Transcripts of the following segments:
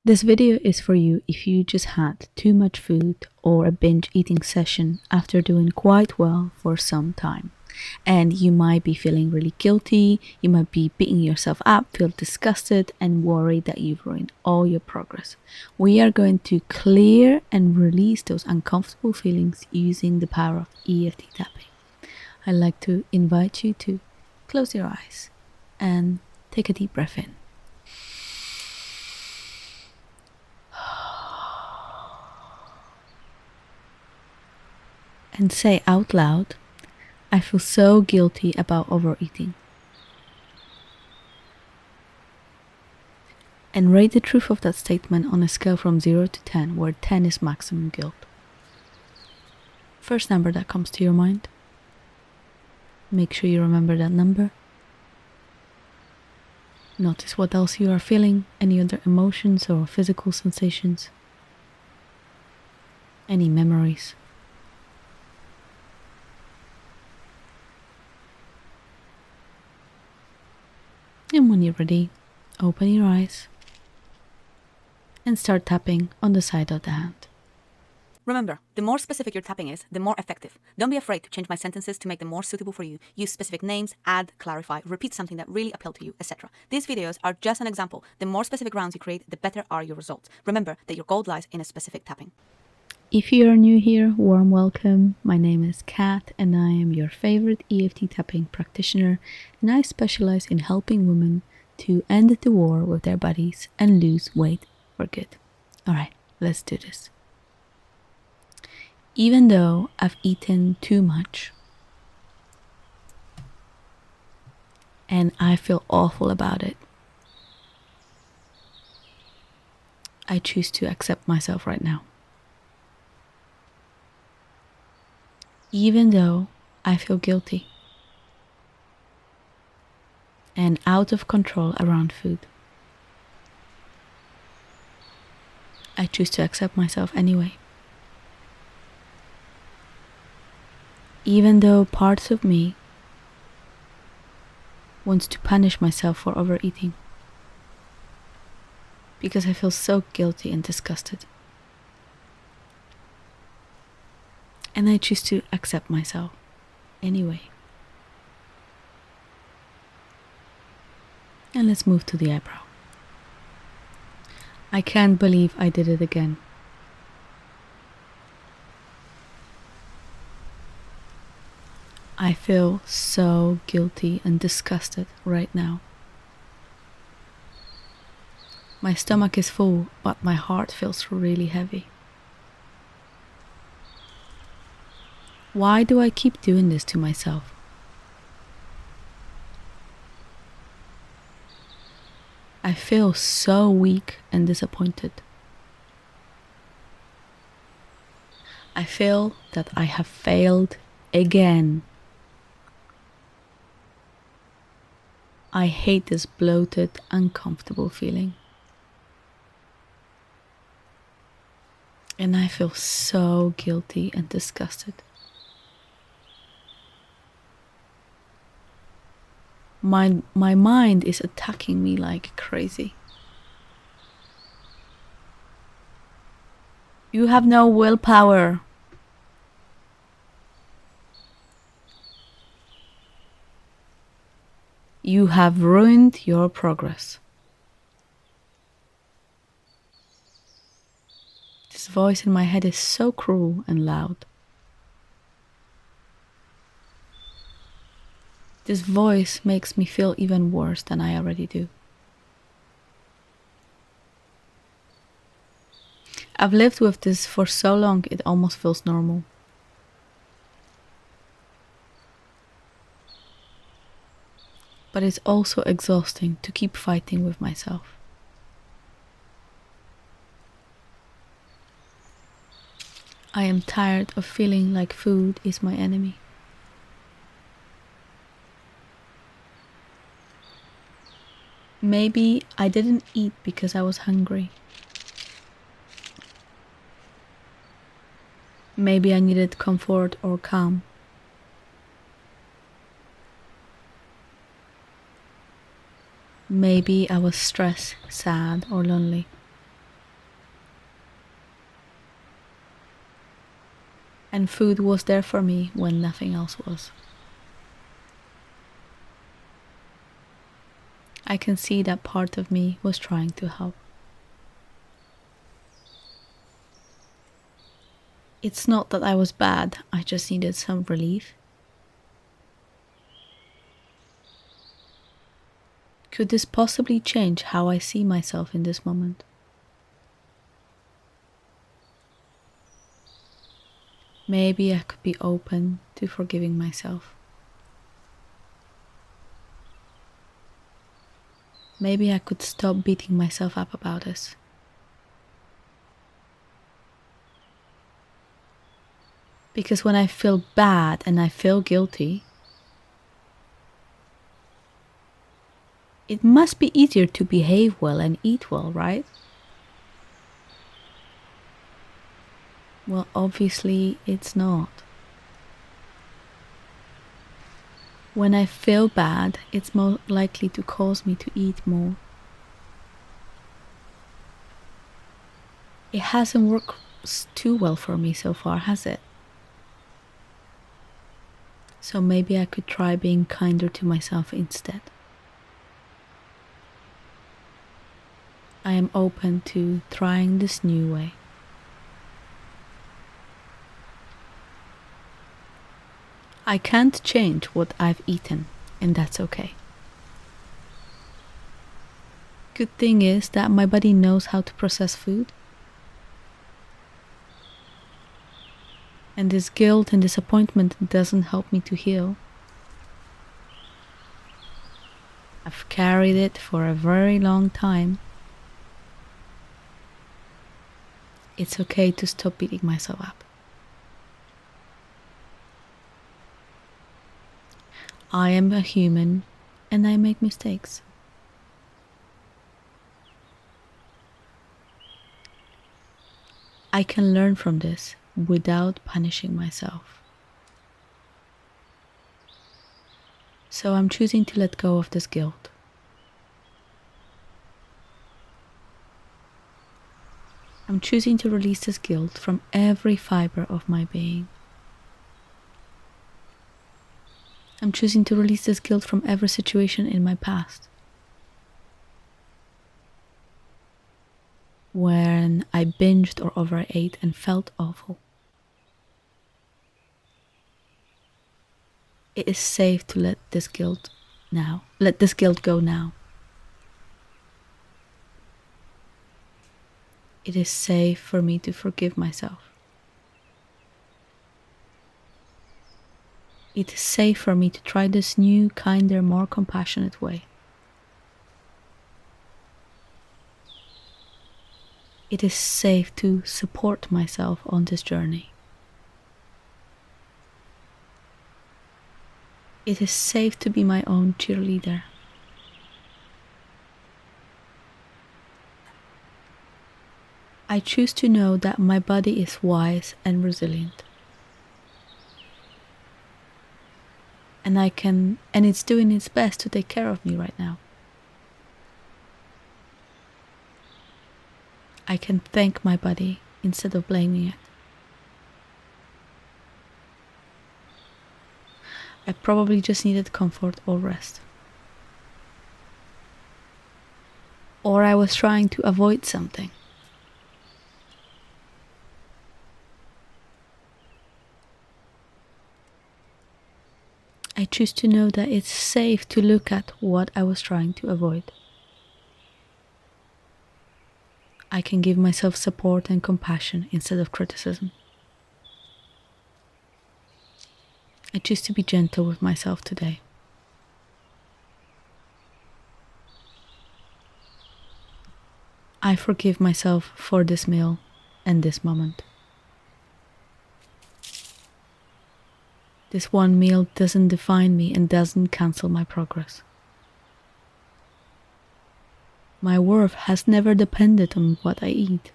This video is for you if you just had too much food or a binge eating session after doing quite well for some time. And you might be feeling really guilty, you might be beating yourself up, feel disgusted and worried that you've ruined all your progress. We are going to clear and release those uncomfortable feelings using the power of EFT tapping. I'd like to invite you to close your eyes and take a deep breath in. And say out loud, I feel so guilty about overeating. And rate the truth of that statement on a scale from 0 to 10, where 10 is maximum guilt. First number that comes to your mind. Make sure you remember that number. Notice what else you are feeling, any other emotions or physical sensations, any memories. And when you're ready, open your eyes and start tapping on the side of the hand. Remember, the more specific your tapping is, the more effective. Don't be afraid to change my sentences to make them more suitable for you. Use specific names, add, clarify, repeat something that really appealed to you, etc. These videos are just an example. The more specific rounds you create, the better are your results. Remember that your gold lies in a specific tapping. If you are new here, warm welcome. My name is Kat and I am your favorite EFT tapping practitioner, and I specialize in helping women to end the war with their bodies and lose weight for good. Alright, let's do this. Even though I've eaten too much and I feel awful about it, I choose to accept myself right now. Even though I feel guilty and out of control around food, I choose to accept myself anyway. Even though parts of me wants to punish myself for overeating because I feel so guilty and disgusted. And I choose to accept myself anyway. And let's move to the eyebrow. I can't believe I did it again. I feel so guilty and disgusted right now. My stomach is full, but my heart feels really heavy. Why do I keep doing this to myself? I feel so weak and disappointed. I feel that I have failed again. I hate this bloated, uncomfortable feeling. And I feel so guilty and disgusted. My mind is attacking me like crazy. You have no willpower. You have ruined your progress. This voice in my head is so cruel and loud. This voice makes me feel even worse than I already do. I've lived with this for so long it almost feels normal. But it's also exhausting to keep fighting with myself. I am tired of feeling like food is my enemy. Maybe I didn't eat because I was hungry. Maybe I needed comfort or calm. Maybe I was stressed, sad, or lonely. And food was there for me when nothing else was. I can see that part of me was trying to help. It's not that I was bad, I just needed some relief. Could this possibly change how I see myself in this moment? Maybe I could be open to forgiving myself. Maybe I could stop beating myself up about this. Because when I feel bad and I feel guilty, it must be easier to behave well and eat well, right? Well, obviously it's not. When I feel bad, it's more likely to cause me to eat more. It hasn't worked too well for me so far, has it? So maybe I could try being kinder to myself instead. I am open to trying this new way. I can't change what I've eaten, and that's okay. Good thing is that my body knows how to process food. And this guilt and disappointment doesn't help me to heal. I've carried it for a very long time. It's okay to stop beating myself up. I am a human and I make mistakes. I can learn from this without punishing myself. So I'm choosing to let go of this guilt. I'm choosing to release this guilt from every fiber of my being. I'm choosing to release this guilt from every situation in my past when I binged or overate and felt awful. It is safe to let this guilt go now. It is safe for me to forgive myself. It is safe for me to try this new, kinder, more compassionate way. It is safe to support myself on this journey. It is safe to be my own cheerleader. I choose to know that my body is wise and resilient. And it's doing its best to take care of me right now. I can thank my body instead of blaming it. I probably just needed comfort or rest. Or I was trying to avoid something. I choose to know that it's safe to look at what I was trying to avoid. I can give myself support and compassion instead of criticism. I choose to be gentle with myself today. I forgive myself for this meal and this moment. This one meal doesn't define me and doesn't cancel my progress. My worth has never depended on what I eat.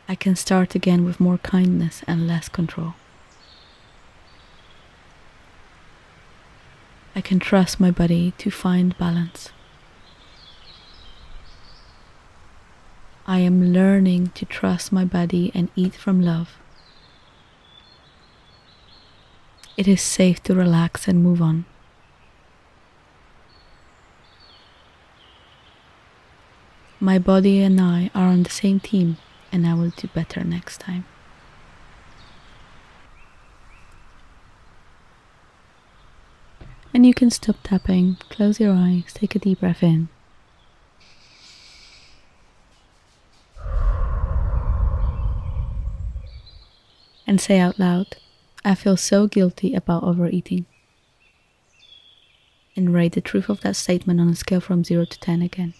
I can start again with more kindness and less control. I can trust my body to find balance. I am learning to trust my body and eat from love. It is safe to relax and move on. My body and I are on the same team, and I will do better next time. And you can stop tapping, close your eyes, take a deep breath in. And say out loud, I feel so guilty about overeating. And rate the truth of that statement on a scale from 0 to 10 again.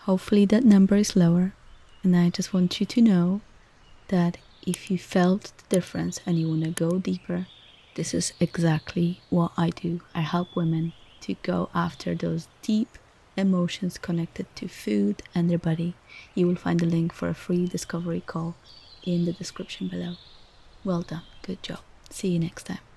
Hopefully that number is lower, and I just want you to know that if you felt the difference and you want to go deeper, this is exactly what I do. I help women to go after those deep emotions connected to food and their body. You will find the link for a free discovery call in the description below. Well done, good job. See you next time.